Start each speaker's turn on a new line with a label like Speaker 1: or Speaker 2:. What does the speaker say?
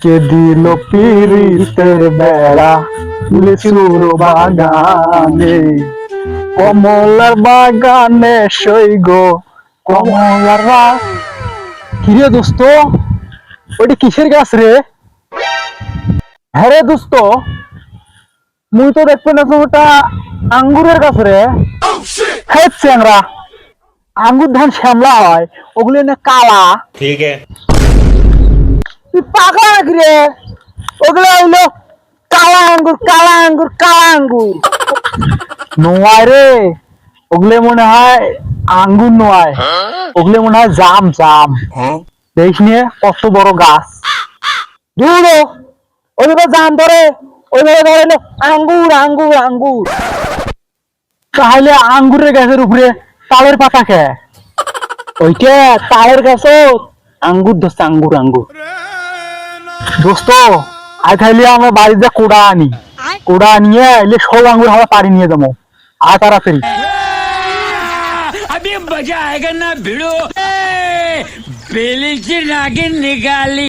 Speaker 1: কে দিল পিরিতের বেড়া লিচুর বাগানে, কমলার বাগানে সইগ কমলার কিরে দোস্ত, ওইটা কিসের গাছ রে? হ্যাঁ রে দোস্ত, মুই তো দেখতে না ওটা আঙ্গুরের গাছ রে। হ্যাঁ চ্যাংরা, আঙ্গুর ধান শ্যামলা হয়, ওগুলো না কালা।
Speaker 2: ठीक है।
Speaker 1: তুই পাগলা নাকি রে? ওগুলো হইলো কালা আঙ্গুর, কালা আঙ্গুর, কালা আঙ্গুর নয় রে। ওগুলো মনে হয় আঙ্গুর নয়, ওগুলো মনে হয় জাম জাম। দেখ নিয়ে কত বড় গাছ। দূর ওইভাবে জাম ধরে, ওইভাবে ধরে আঙ্গুর আঙ্গুর আঙ্গুর। তাহলে আঙ্গুরের গাছের উপরে তালের পাতা খেয়ে ওইটা তালের গাছ আঙ্গুর ধরছে, আঙ্গুর আঙ্গুর। দোস্ত আজ খাইলে আমরা বাড়িতে কোড়া আনি, কোড়া নিয়ে এলে সব আঙ্গুর আমরা পাড়ি নিয়ে যাবো। আর তাড়াতাড়ি
Speaker 3: अभी मजा आएगा ना भिड़ो बेली से नागिन निकाली।